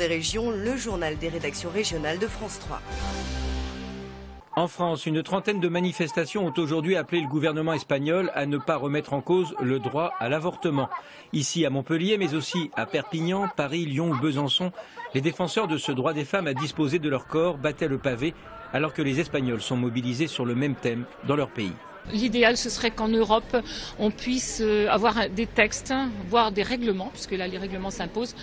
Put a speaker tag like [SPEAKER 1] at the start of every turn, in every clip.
[SPEAKER 1] Des régions, le journal des rédactions régionales de France 3.
[SPEAKER 2] En France, une trentaine de manifestations ont aujourd'hui appelé le gouvernement espagnol à ne pas remettre en cause le droit à l'avortement. Ici à Montpellier, mais aussi à Perpignan, Paris, Lyon ou Besançon, les défenseurs de ce droit des femmes à disposer de leur corps battaient le pavé, alors que les Espagnols sont mobilisés sur le même thème dans leur pays.
[SPEAKER 3] L'idéal, ce serait qu'en Europe, on puisse avoir des textes, voire des règlements, puisque là, les règlements s'imposent,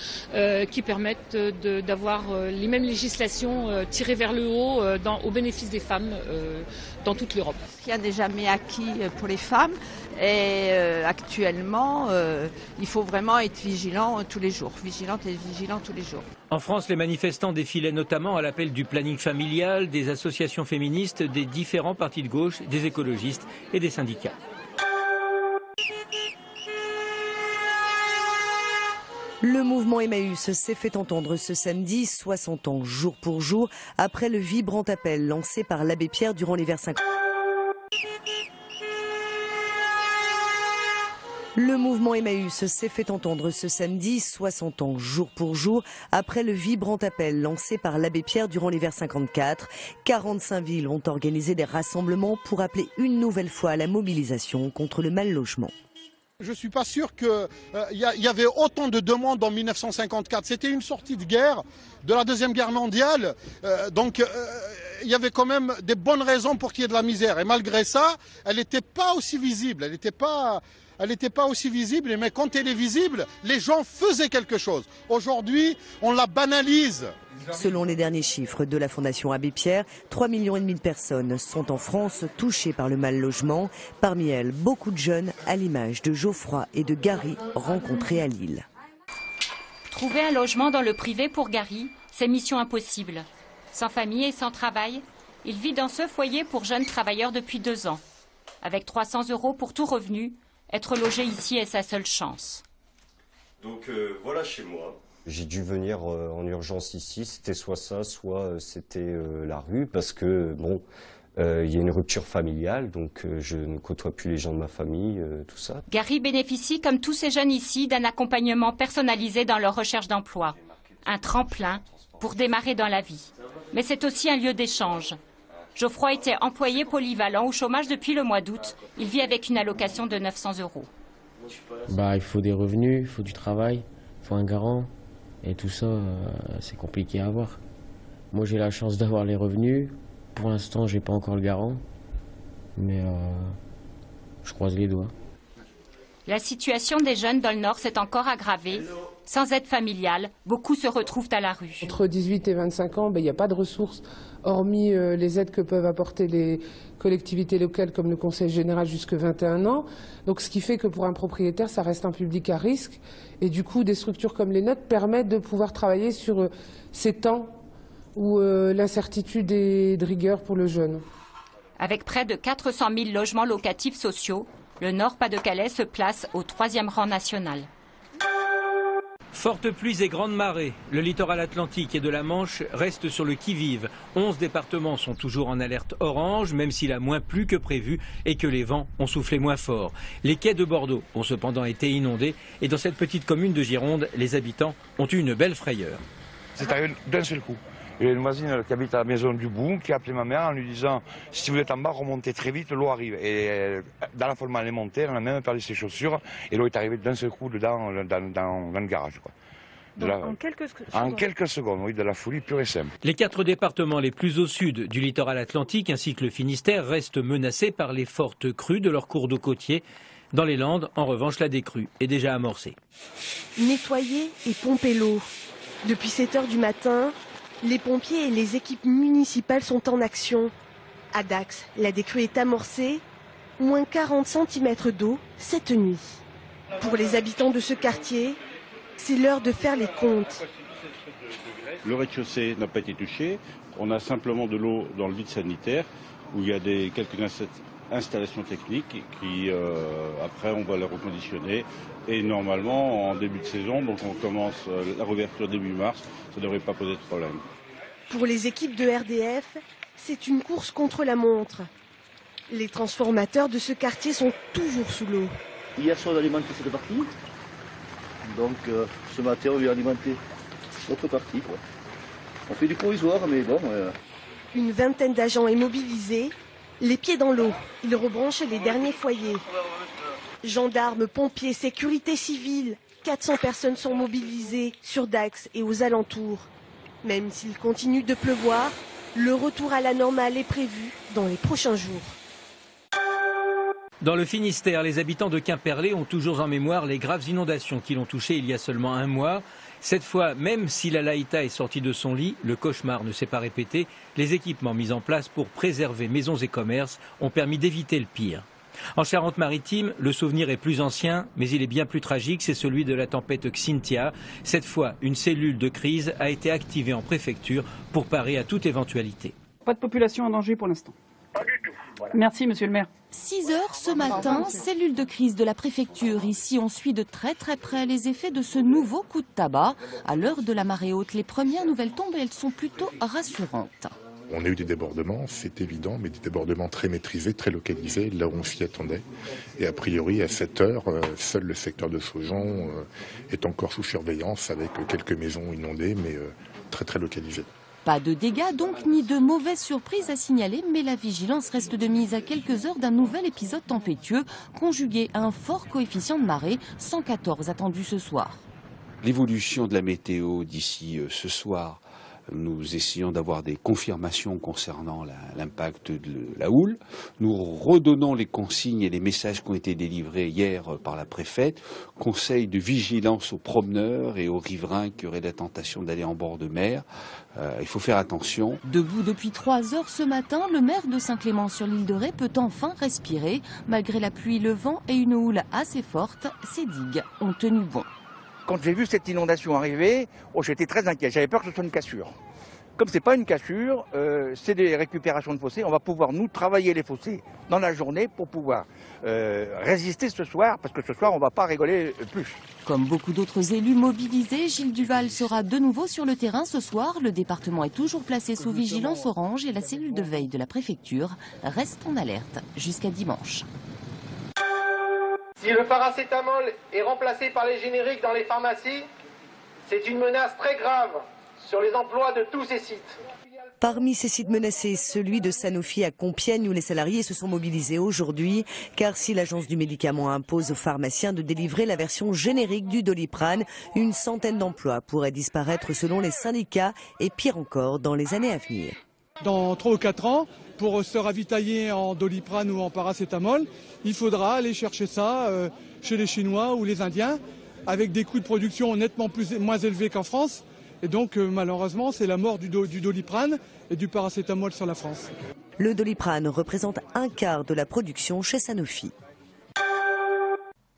[SPEAKER 3] qui permettent d'avoir les mêmes législations tirées vers le haut au bénéfice des femmes dans toute l'Europe.
[SPEAKER 4] Rien n'est jamais acquis pour les femmes et actuellement, il faut vraiment être vigilant tous les jours, vigilante et vigilant tous les jours.
[SPEAKER 2] En France, les manifestants défilaient notamment à l'appel du planning familial, des associations féministes, des différents partis de gauche, des écologistes et des syndicats.
[SPEAKER 1] Le mouvement Emmaüs s'est fait entendre ce samedi, 60 ans jour pour jour, après le vibrant appel lancé par l'abbé Pierre durant l'hiver 50. Le mouvement Emmaüs s'est fait entendre ce samedi, 60 ans jour pour jour, après le vibrant appel lancé par l'abbé Pierre durant l'hiver 54. 45 villes ont organisé des rassemblements pour appeler une nouvelle fois à la mobilisation contre le mal logement.
[SPEAKER 5] Je ne suis pas sûr qu'il y avait autant de demandes en 1954. C'était une sortie de guerre, de la Deuxième Guerre mondiale. Donc il y avait quand même des bonnes raisons pour qu'il y ait de la misère. Et malgré ça, elle n'était pas aussi visible. Elle n'était pas aussi visible, mais quand elle est visible, les gens faisaient quelque chose. Aujourd'hui, on la banalise.
[SPEAKER 1] Selon les derniers chiffres de la Fondation Abbé Pierre, 3,5 millions de personnes sont en France touchées par le mal logement. Parmi elles, beaucoup de jeunes, à l'image de Geoffroy et de Gary, rencontrés à Lille.
[SPEAKER 6] Trouver un logement dans le privé pour Gary, c'est mission impossible. Sans famille et sans travail, il vit dans ce foyer pour jeunes travailleurs depuis 2 ans. Avec 300 € pour tout revenu, être logé ici est sa seule chance.
[SPEAKER 7] Donc voilà chez moi. J'ai dû venir en urgence ici, c'était soit ça, soit c'était la rue, parce que bon, il y a une rupture familiale, donc je ne côtoie plus les gens de ma famille, tout ça.
[SPEAKER 6] Gary bénéficie, comme tous ces jeunes ici, d'un accompagnement personnalisé dans leur recherche d'emploi. Un tremplin pour démarrer dans la vie. Mais c'est aussi un lieu d'échange. Geoffroy était employé polyvalent au chômage depuis le mois d'août. Il vit avec une allocation de 900 €.
[SPEAKER 8] Il faut des revenus, il faut du travail, il faut un garant. Et tout ça, c'est compliqué à avoir. Moi, j'ai la chance d'avoir les revenus. Pour l'instant, j'ai pas encore le garant. Mais je croise les doigts.
[SPEAKER 6] La situation des jeunes dans le Nord s'est encore aggravée. Sans aide familiale, beaucoup se retrouvent à la rue.
[SPEAKER 9] Entre 18 et 25 ans, il n'y a pas de ressources, hormis les aides que peuvent apporter les collectivités locales comme le Conseil général jusqu'à 21 ans. Donc ce qui fait que pour un propriétaire, ça reste un public à risque. Et du coup, des structures comme les nôtres permettent de pouvoir travailler sur ces temps où l'incertitude est de rigueur pour le jeune.
[SPEAKER 6] Avec près de 400 000 logements locatifs sociaux, le Nord-Pas-de-Calais se place au 3e rang national.
[SPEAKER 2] Fortes pluies et grandes marées, le littoral atlantique et de la Manche restent sur le qui-vive. 11 départements sont toujours en alerte orange, même s'il a moins plu que prévu et que les vents ont soufflé moins fort. Les quais de Bordeaux ont cependant été inondés et dans cette petite commune de Gironde, les habitants ont eu une belle frayeur.
[SPEAKER 10] C'est arrivé d'un seul coup. Il y a une voisine qui habite à la maison du bout qui a appelé ma mère en lui disant « Si vous êtes en bas, remontez très vite, l'eau arrive ». Et dans la folement, elle est montée, elle a même perdu ses chaussures et l'eau est arrivée d'un seul coup dans le garage. Quoi. En quelques secondes, oui, de la folie pure et simple.
[SPEAKER 2] Les 4 départements les plus au sud du littoral atlantique ainsi que le Finistère restent menacés par les fortes crues de leurs cours d'eau côtiers. Dans les Landes, en revanche, la décrue est déjà amorcée.
[SPEAKER 11] Nettoyer et pomper l'eau. Depuis 7 h du matin, les pompiers et les équipes municipales sont en action. À Dax, la décrue est amorcée. Moins 40 cm d'eau cette nuit. Pour les habitants de ce quartier, c'est l'heure de faire les comptes.
[SPEAKER 12] Le rez-de-chaussée n'a pas été touché. On a simplement de l'eau dans le vide sanitaire où il y a quelques installations techniques qui, après, on va les reconditionner. Et normalement, en début de saison, donc on commence la réouverture début mars, ça ne devrait pas poser de problème.
[SPEAKER 11] Pour les équipes de RDF, c'est une course contre la montre. Les transformateurs de ce quartier sont toujours sous l'eau.
[SPEAKER 13] Hier soir, on a alimenté cette partie. Donc ce matin, on vient alimenter l'autre partie, quoi. On fait du provisoire, mais bon...
[SPEAKER 11] Une vingtaine d'agents est mobilisée, les pieds dans l'eau. Ils rebranchent les derniers foyers. Gendarmes, pompiers, sécurité civile, 400 personnes sont mobilisées sur Dax et aux alentours. Même s'il continue de pleuvoir, le retour à la normale est prévu dans les prochains jours.
[SPEAKER 2] Dans le Finistère, les habitants de Quimperlé ont toujours en mémoire les graves inondations qui l'ont touché il y a seulement un mois. Cette fois, même si la Laïta est sortie de son lit, le cauchemar ne s'est pas répété. Les équipements mis en place pour préserver maisons et commerces ont permis d'éviter le pire. En Charente-Maritime, le souvenir est plus ancien, mais il est bien plus tragique, c'est celui de la tempête Xynthia. Cette fois, une cellule de crise a été activée en préfecture pour parer à toute éventualité.
[SPEAKER 14] Pas de population en danger pour l'instant.
[SPEAKER 15] Pas du tout.
[SPEAKER 14] Voilà. Merci, monsieur le maire.
[SPEAKER 16] 6 heures ce matin, cellule de crise de la préfecture. Ici, on suit de très près les effets de ce nouveau coup de tabac. À l'heure de la marée haute, les premières nouvelles tombent et elles sont plutôt rassurantes.
[SPEAKER 17] On a eu des débordements, c'est évident, mais des débordements très maîtrisés, très localisés, là où on s'y attendait. Et a priori, à 7 heures, seul le secteur de Saujon est encore sous surveillance avec quelques maisons inondées, mais très localisées.
[SPEAKER 16] Pas de dégâts donc, ni de mauvaises surprises à signaler, mais la vigilance reste de mise à quelques heures d'un nouvel épisode tempétueux, conjugué à un fort coefficient de marée, 114 attendu ce soir.
[SPEAKER 18] L'évolution de la météo d'ici ce soir, nous essayons d'avoir des confirmations concernant l'impact de la houle. Nous redonnons les consignes et les messages qui ont été délivrés hier par la préfète. Conseil de vigilance aux promeneurs et aux riverains qui auraient la tentation d'aller en bord de mer. Il faut faire attention.
[SPEAKER 16] Debout depuis 3 heures ce matin, le maire de Saint-Clément sur l'île de Ré peut enfin respirer. Malgré la pluie, le vent et une houle assez forte, ces digues ont tenu bon.
[SPEAKER 15] Quand j'ai vu cette inondation arriver, j'étais très inquiet. J'avais peur que ce soit une cassure. Comme ce n'est pas une cassure, c'est des récupérations de fossés. On va pouvoir, nous, travailler les fossés dans la journée pour pouvoir résister ce soir, parce que ce soir, on ne va pas rigoler plus.
[SPEAKER 16] Comme beaucoup d'autres élus mobilisés, Gilles Duval sera de nouveau sur le terrain ce soir. Le département est toujours placé sous vigilance orange et la cellule de veille de la préfecture reste en alerte jusqu'à dimanche.
[SPEAKER 19] Si le paracétamol est remplacé par les génériques dans les pharmacies, c'est une menace très grave sur les emplois de tous ces sites.
[SPEAKER 1] Parmi ces sites menacés, celui de Sanofi à Compiègne où les salariés se sont mobilisés aujourd'hui, car si l'agence du médicament impose aux pharmaciens de délivrer la version générique du Doliprane, une centaine d'emplois pourraient disparaître selon les syndicats et pire encore dans les années à venir.
[SPEAKER 20] Dans 3 ou 4 ans, pour se ravitailler en Doliprane ou en paracétamol, il faudra aller chercher ça chez les Chinois ou les Indiens, avec des coûts de production nettement moins élevés qu'en France. Et donc malheureusement, c'est la mort du Doliprane et du paracétamol sur la France.
[SPEAKER 1] Le Doliprane représente un quart de la production chez Sanofi.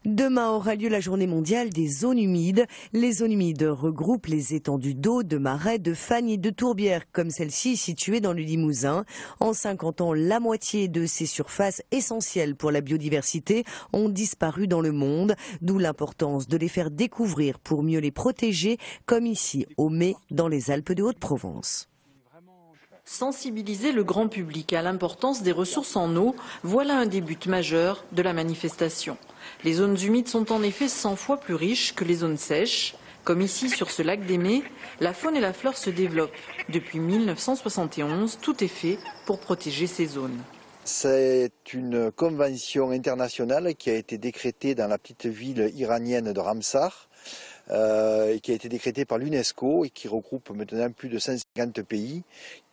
[SPEAKER 1] Demain aura lieu la journée mondiale des zones humides. Les zones humides regroupent les étendues d'eau, de marais, de fagnes et de tourbières, comme celle-ci située dans le Limousin. En 50 ans, la moitié de ces surfaces essentielles pour la biodiversité ont disparu dans le monde, d'où l'importance de les faire découvrir pour mieux les protéger, comme ici au Mets, dans les Alpes de Haute-Provence.
[SPEAKER 21] Sensibiliser le grand public à l'importance des ressources en eau, voilà un des buts majeurs de la manifestation. Les zones humides sont en effet 100 fois plus riches que les zones sèches. Comme ici sur ce lac des Mets, la faune et la flore se développent. Depuis 1971, tout est fait pour protéger ces zones.
[SPEAKER 22] C'est une convention internationale qui a été décrétée dans la petite ville iranienne de Ramsar, qui a été décrétée par l'UNESCO et qui regroupe maintenant plus de 150 pays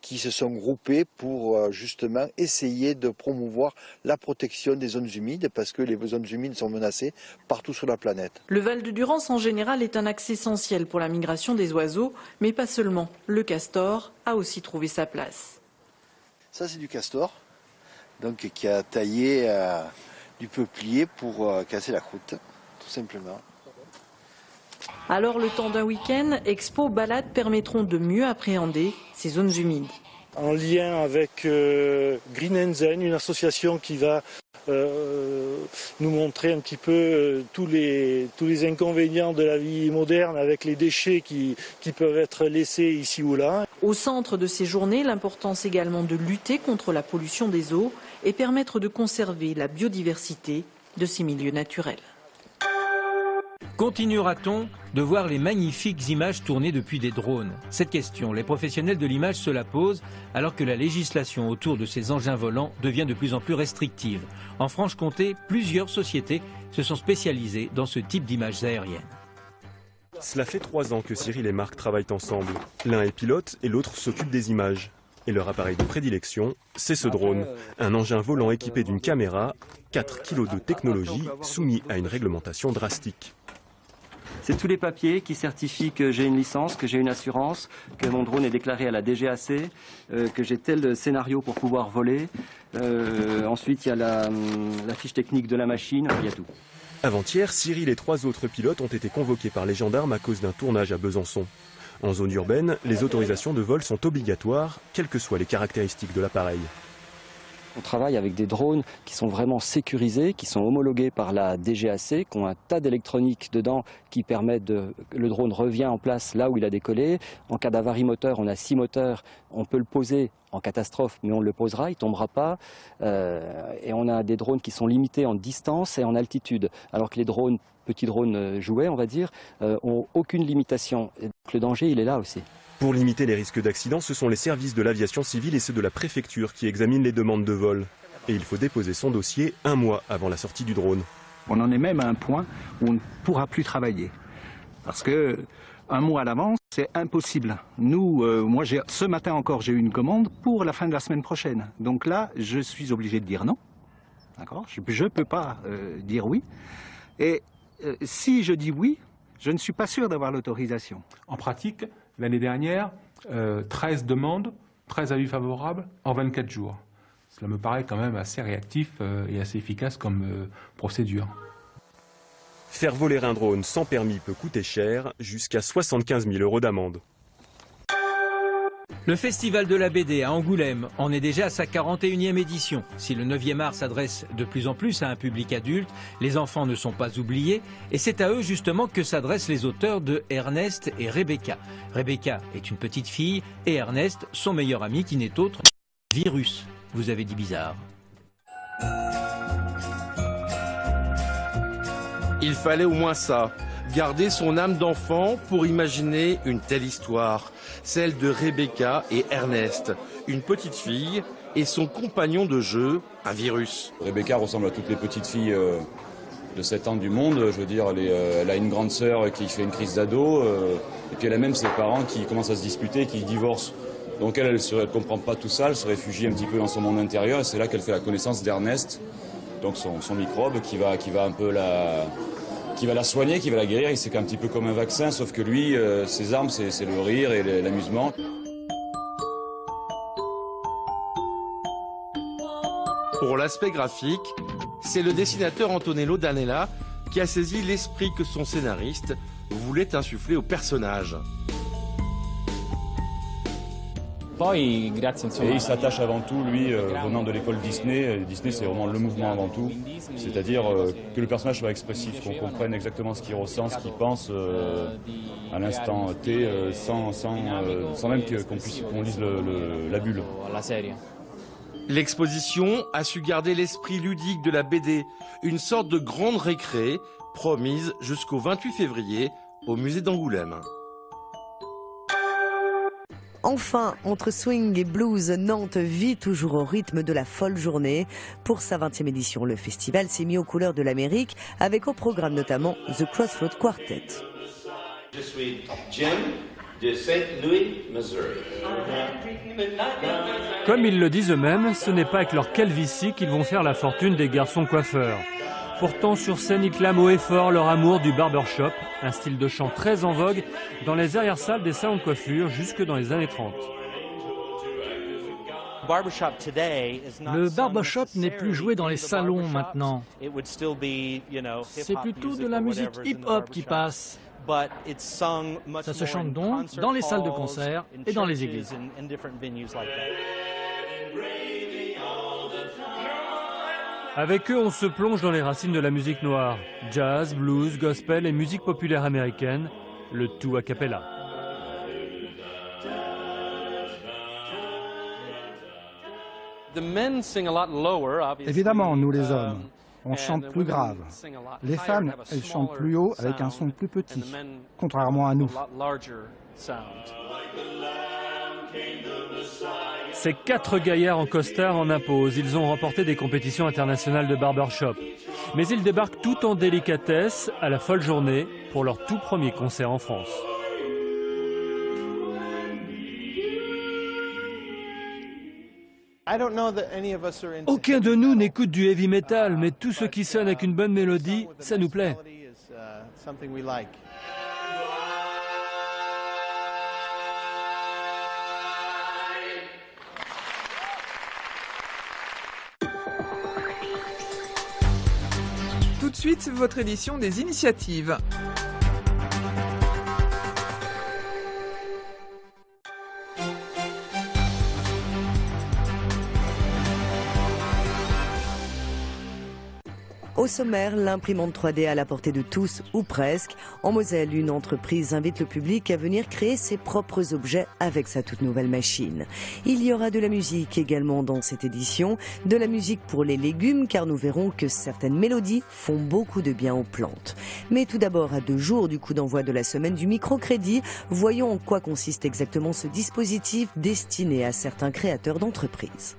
[SPEAKER 22] qui se sont groupés pour justement essayer de promouvoir la protection des zones humides parce que les zones humides sont menacées partout sur la planète.
[SPEAKER 21] Le Val de Durance en général est un axe essentiel pour la migration des oiseaux, mais pas seulement. Le castor a aussi trouvé sa place.
[SPEAKER 22] Ça c'est du castor, donc qui a taillé du peuplier pour casser la croûte, tout simplement.
[SPEAKER 21] Alors le temps d'un week-end, expo, balades permettront de mieux appréhender ces zones humides.
[SPEAKER 23] En lien avec Green & Zen, une association qui va nous montrer un petit peu tous les inconvénients de la vie moderne avec les déchets qui peuvent être laissés ici ou là.
[SPEAKER 21] Au centre de ces journées, l'importance également de lutter contre la pollution des eaux et permettre de conserver la biodiversité de ces milieux naturels.
[SPEAKER 2] Continuera-t-on de voir les magnifiques images tournées depuis des drones? Cette question, les professionnels de l'image se la posent alors que la législation autour de ces engins volants devient de plus en plus restrictive. En Franche-Comté, plusieurs sociétés se sont spécialisées dans ce type d'images aériennes.
[SPEAKER 3] Cela fait 3 ans que Cyril et Marc travaillent ensemble. L'un est pilote et l'autre s'occupe des images. Et leur appareil de prédilection, c'est ce drone. Un engin volant équipé d'une caméra, 4 kg de technologie soumis à une réglementation drastique.
[SPEAKER 4] C'est tous les papiers qui certifient que j'ai une licence, que j'ai une assurance, que mon drone est déclaré à la DGAC, que j'ai tel scénario pour pouvoir voler. Ensuite, il y a la fiche technique de la machine, il y a tout.
[SPEAKER 3] Avant-hier, Cyril et 3 autres pilotes ont été convoqués par les gendarmes à cause d'un tournage à Besançon. En zone urbaine, les autorisations de vol sont obligatoires, quelles que soient les caractéristiques de l'appareil.
[SPEAKER 4] On travaille avec des drones qui sont vraiment sécurisés, qui sont homologués par la DGAC, qui ont un tas d'électronique dedans qui permettent que le drone revient en place là où il a décollé. En cas d'avarie moteur, on a 6 moteurs, on peut le poser en catastrophe, mais on le posera, il ne tombera pas. Et on a des drones qui sont limités en distance et en altitude, alors que les drones, petits drones jouets, on va dire, ont aucune limitation. Et donc le danger, il est là aussi.
[SPEAKER 3] Pour limiter les risques d'accident, ce sont les services de l'aviation civile et ceux de la préfecture qui examinent les demandes de vol. Et il faut déposer son dossier 1 mois avant la sortie du drone.
[SPEAKER 5] On en est même à un point où on ne pourra plus travailler. Parce que 1 mois à l'avance, c'est impossible. Nous, moi, ce matin encore, j'ai eu une commande pour la fin de la semaine prochaine. Donc là, je suis obligé de dire non. D'accord ? Je ne peux pas dire oui. Et si je dis oui, je ne suis pas sûr d'avoir l'autorisation.
[SPEAKER 24] En pratique, l'année dernière, 13 demandes, 13 avis favorables en 24 jours. Cela me paraît quand même assez réactif et assez efficace comme procédure.
[SPEAKER 3] Faire voler un drone sans permis peut coûter cher, jusqu'à 75 000 € d'amende.
[SPEAKER 2] Le Festival de la BD à Angoulême en est déjà à sa 41e édition. Si le 9e art s'adresse de plus en plus à un public adulte, les enfants ne sont pas oubliés et c'est à eux justement que s'adressent les auteurs de Ernest et Rebecca. Rebecca est une petite fille et Ernest, son meilleur ami qui n'est autre que Virus. Vous avez dit bizarre.
[SPEAKER 25] Il fallait au moins ça, garder son âme d'enfant pour imaginer une telle histoire, celle de Rebecca et Ernest, une petite fille et son compagnon de jeu, un virus.
[SPEAKER 26] Rebecca ressemble à toutes les petites filles de 7 ans du monde, je veux dire, elle a une grande sœur qui fait une crise d'ado, et puis elle a même ses parents qui commencent à se disputer, qui divorcent. Donc elle ne comprend pas tout ça, elle se réfugie un petit peu dans son monde intérieur, et c'est là qu'elle fait la connaissance d'Ernest, donc son microbe qui va un peu qui va la soigner, qui va la guérir. C'est un petit peu comme un vaccin, sauf que lui, ses armes, c'est le rire et l'amusement.
[SPEAKER 25] Pour l'aspect graphique, c'est le dessinateur Antonello Danella qui a saisi l'esprit que son scénariste voulait insuffler au personnage.
[SPEAKER 26] Et il s'attache avant tout, lui, venant de l'école Disney. Disney, c'est vraiment le mouvement avant tout. C'est-à-dire que le personnage soit expressif, qu'on comprenne exactement ce qu'il ressent, ce qu'il pense à l'instant T, sans même qu'on lise la bulle.
[SPEAKER 25] L'exposition a su garder l'esprit ludique de la BD, une sorte de grande récré, promise jusqu'au 28 février au musée d'Angoulême.
[SPEAKER 1] Enfin, entre swing et blues, Nantes vit toujours au rythme de la folle journée. Pour sa 20e édition, le festival s'est mis aux couleurs de l'Amérique, avec au programme notamment The Crossroads Quartet.
[SPEAKER 27] Je suis Jim de St. Louis, Missouri.
[SPEAKER 28] Comme ils le disent eux-mêmes, ce n'est pas avec leur calvitie qu'ils vont faire la fortune des garçons coiffeurs. Pourtant, sur scène, ils clament haut et fort leur amour du barbershop, un style de chant très en vogue dans les arrière-salles des salons de coiffure jusque dans les années 30.
[SPEAKER 29] Le barbershop n'est plus joué dans les salons maintenant. C'est plutôt de la musique hip-hop qui passe. Ça se chante donc dans les salles de concert et dans les églises.
[SPEAKER 28] Avec eux, on se plonge dans les racines de la musique noire. Jazz, blues, gospel et musique populaire américaine, le tout a cappella.
[SPEAKER 30] Évidemment, nous les hommes.
[SPEAKER 6] on chante plus grave. Les femmes, elles chantent plus haut avec un son plus petit, contrairement à nous.
[SPEAKER 28] Ces 4 gaillards en costard en imposent. Ils ont remporté des compétitions internationales de barbershop. Mais ils débarquent tout en délicatesse à la folle journée pour leur tout premier concert en France.
[SPEAKER 29] Aucun de nous n'écoute du heavy metal, mais tout ce qui sonne avec une bonne mélodie, ça nous plaît.
[SPEAKER 7] Tout de suite, votre édition des initiatives.
[SPEAKER 1] Au sommaire, l'imprimante 3D à la portée de tous, ou presque. En Moselle, une entreprise invite le public à venir créer ses propres objets avec sa toute nouvelle machine. Il y aura de la musique également dans cette édition, de la musique pour les légumes, car nous verrons que certaines mélodies font beaucoup de bien aux plantes. Mais tout d'abord, à 2 jours du coup d'envoi de la semaine du microcrédit, voyons en quoi consiste exactement ce dispositif destiné à certains créateurs d'entreprises.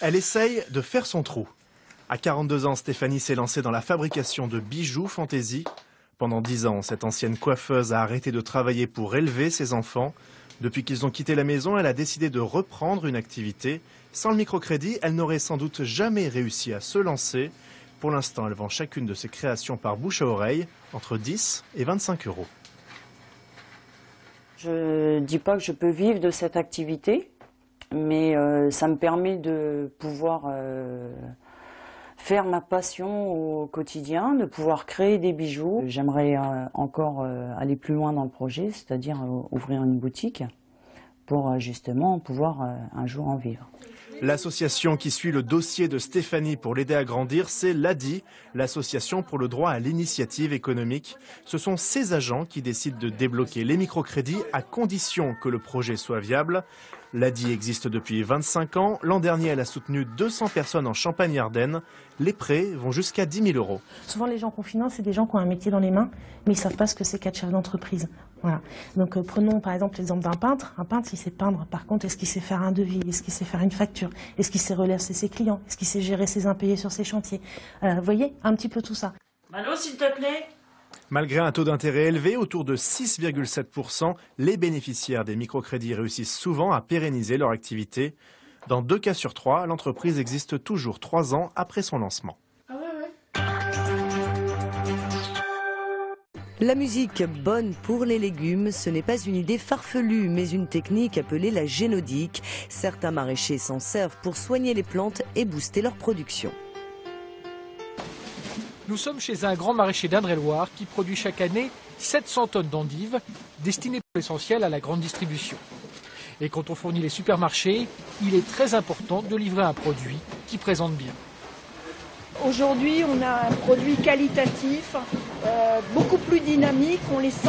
[SPEAKER 8] Elle essaye de faire son trou. À 42 ans, Stéphanie s'est lancée dans la fabrication de bijoux fantaisie. Pendant 10 ans, cette ancienne coiffeuse a arrêté de travailler pour élever ses enfants. Depuis qu'ils ont quitté la maison, elle a décidé de reprendre une activité. Sans le microcrédit, elle n'aurait sans doute jamais réussi à se lancer. Pour l'instant, elle vend chacune de ses créations par bouche à oreille, entre 10 et 25 €.
[SPEAKER 9] Je ne dis pas que je peux vivre de cette activité, mais ça me permet de pouvoir faire ma passion au quotidien, de pouvoir créer des bijoux. J'aimerais encore aller plus loin dans le projet, c'est-à-dire ouvrir une boutique pour justement pouvoir un jour en vivre.
[SPEAKER 8] L'association qui suit le dossier de Stéphanie pour l'aider à grandir, c'est l'ADI, l'Association pour le droit à l'initiative économique. Ce sont ces agents qui décident de débloquer les microcrédits à condition que le projet soit viable. L'ADI existe depuis 25 ans. L'an dernier, elle a soutenu 200 personnes en Champagne-Ardenne. Les prêts vont jusqu'à 10 000 €.
[SPEAKER 10] Souvent, les gens qu'on finance, c'est des gens qui ont un métier dans les mains, mais ils ne savent pas ce que c'est qu'être chef d'entreprise. Voilà. Donc, prenons par exemple l'exemple d'un peintre. Un peintre, il sait peindre. Par contre, est-ce qu'il sait faire un devis? Est-ce qu'il sait faire une facture? Est-ce qu'il sait relancer ses clients? Est-ce qu'il sait gérer ses impayés sur ses chantiers? Vous voyez, un petit peu tout ça.
[SPEAKER 9] Malo, s'il te plaît.
[SPEAKER 8] Malgré un taux d'intérêt élevé, autour de 6,7%, les bénéficiaires des microcrédits réussissent souvent à pérenniser leur activité. Dans 2 cas sur 3, l'entreprise existe toujours 3 ans après son lancement.
[SPEAKER 1] La musique bonne pour les légumes, ce n'est pas une idée farfelue, mais une technique appelée la génodique. Certains maraîchers s'en servent pour soigner les plantes et booster leur production.
[SPEAKER 29] Nous sommes chez un grand maraîcher d'Indre-et-Loire qui produit chaque année 700 tonnes d'endives, destinées pour l'essentiel à la grande distribution. Et quand on fournit les supermarchés, il est très important de livrer un produit qui présente bien.
[SPEAKER 11] Aujourd'hui, on a un produit qualitatif, beaucoup plus dynamique, on les sent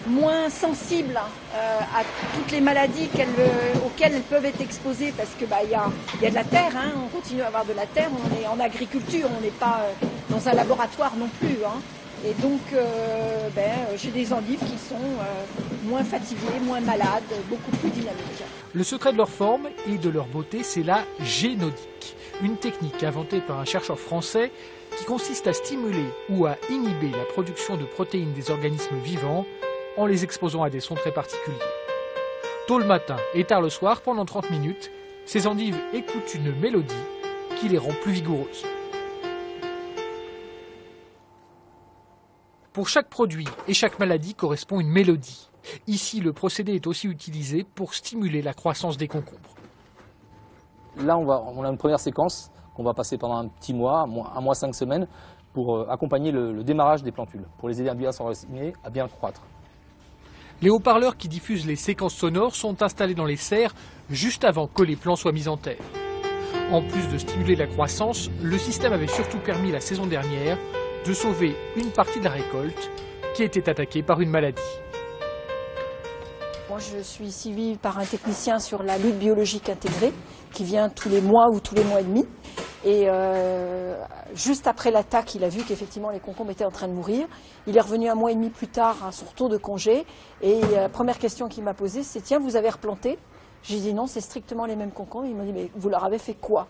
[SPEAKER 11] moins sensibles à toutes les maladies auxquelles elles peuvent être exposées, parce que y a de la terre, hein, on continue à avoir de la terre, on est en agriculture, on n'est pas dans un laboratoire non plus. Hein. Et donc, j'ai des endives qui sont moins fatiguées, moins malades, beaucoup plus dynamiques.
[SPEAKER 29] Le secret de leur forme et de leur beauté, c'est la génodique, une technique inventée par un chercheur français qui consiste à stimuler ou à inhiber la production de protéines des organismes vivants en les exposant à des sons très particuliers. Tôt le matin et tard le soir, pendant 30 minutes, ces endives écoutent une mélodie qui les rend plus vigoureuses. Pour chaque produit et chaque maladie correspond une mélodie. Ici, le procédé est aussi utilisé pour stimuler la croissance des concombres.
[SPEAKER 12] Là, on a une première séquence qu'on va passer pendant un petit mois, un mois 5 semaines, pour accompagner le démarrage des plantules, pour les aider à bien s'enraciner, à bien croître.
[SPEAKER 29] Les haut-parleurs qui diffusent les séquences sonores sont installés dans les serres juste avant que les plants soient mis en terre. En plus de stimuler la croissance, le système avait surtout permis la saison dernière de sauver une partie de la récolte
[SPEAKER 13] qui était attaqué par une maladie.
[SPEAKER 11] Moi, je suis suivie par un technicien sur la lutte biologique intégrée qui vient tous les mois ou tous les mois et demi. Et juste après l'attaque, il a vu qu'effectivement les concombres étaient en train de mourir. Il est revenu 1 mois et demi plus tard à son retour de congé. Et la première question qu'il m'a posée, c'est « Tiens, vous avez replanté ?» J'ai dit « Non, c'est strictement les mêmes concombres. » Il m'a dit « Mais vous leur avez fait quoi ?»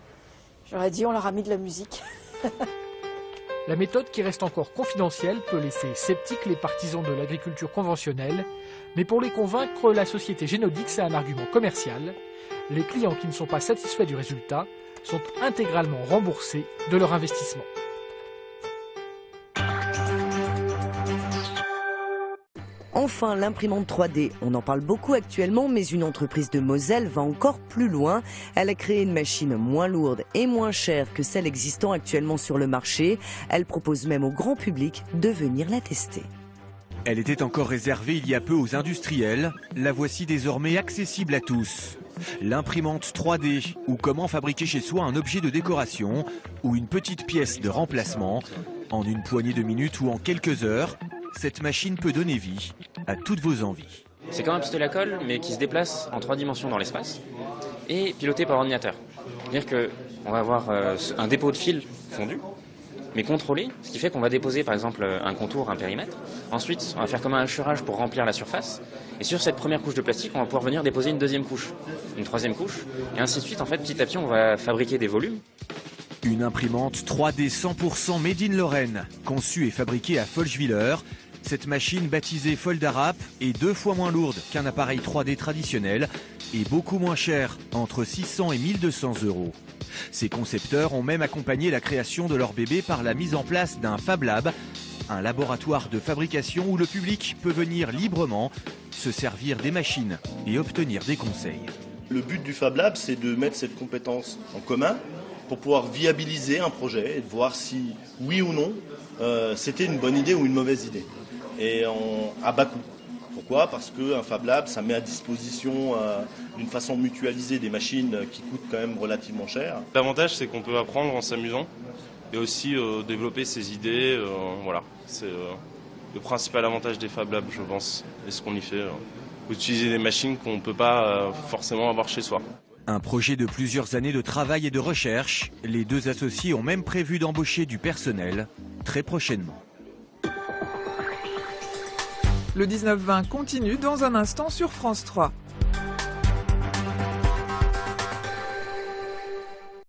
[SPEAKER 11] J'aurais dit « On leur a mis de la musique. »
[SPEAKER 13] La méthode, qui reste encore confidentielle, peut laisser sceptiques les partisans de l'agriculture conventionnelle. Mais pour les convaincre, la société Génodix a un argument commercial. Les clients qui ne sont pas satisfaits du résultat sont intégralement remboursés de leur investissement.
[SPEAKER 1] Enfin, l'imprimante 3D. On en parle beaucoup actuellement, mais une entreprise de Moselle va encore plus loin. Elle a créé une machine moins lourde et moins chère que celle existant actuellement sur le marché. Elle propose même au grand public de venir la tester.
[SPEAKER 14] Elle était encore réservée il y a peu aux industriels. La voici désormais accessible à tous. L'imprimante 3D, ou comment fabriquer chez soi un objet de décoration ou une petite pièce de remplacement. En une poignée de minutes ou en quelques heures, cette machine peut donner vie à toutes vos envies.
[SPEAKER 15] C'est comme un pistolet à colle, mais qui se déplace en 3 dimensions dans l'espace et piloté par ordinateur. C'est-à-dire qu'on va avoir un dépôt de fil fondu, mais contrôlé, ce qui fait qu'on va déposer par exemple un contour, un périmètre. Ensuite, on va faire comme un hachurage pour remplir la surface. Et sur cette première couche de plastique, on va pouvoir venir déposer une deuxième couche, une troisième couche, et ainsi de suite. En fait, petit à petit, on va fabriquer des volumes.
[SPEAKER 14] Une imprimante 3D 100% Made in Lorraine, conçue et fabriquée à Folchwiller. Cette machine, baptisée Foldarap, est 2 fois moins lourde qu'un appareil 3D traditionnel et beaucoup moins cher, entre 600 et 1200 €. Ses concepteurs ont même accompagné la création de leur bébé par la mise en place d'un Fab Lab, un laboratoire de fabrication où le public peut venir librement se servir des machines et obtenir des conseils.
[SPEAKER 16] Le but du Fab Lab, c'est de mettre cette compétence en commun pour pouvoir viabiliser un projet et de voir si, oui ou non, c'était une bonne idée ou une mauvaise idée. Et à bas coût. Pourquoi? Parce qu'un Fab Lab, ça met à disposition d'une façon mutualisée des machines qui coûtent quand même relativement cher.
[SPEAKER 17] L'avantage, c'est qu'on peut apprendre en s'amusant et aussi développer ses idées. Voilà, c'est le principal avantage des Fab Labs, je pense, et ce qu'on y fait. Utiliser des machines qu'on ne peut pas forcément avoir chez soi.
[SPEAKER 14] Un projet de plusieurs années de travail et de recherche. Les deux associés ont même prévu d'embaucher du personnel très prochainement.
[SPEAKER 7] Le 19-20 continue dans un instant sur France 3.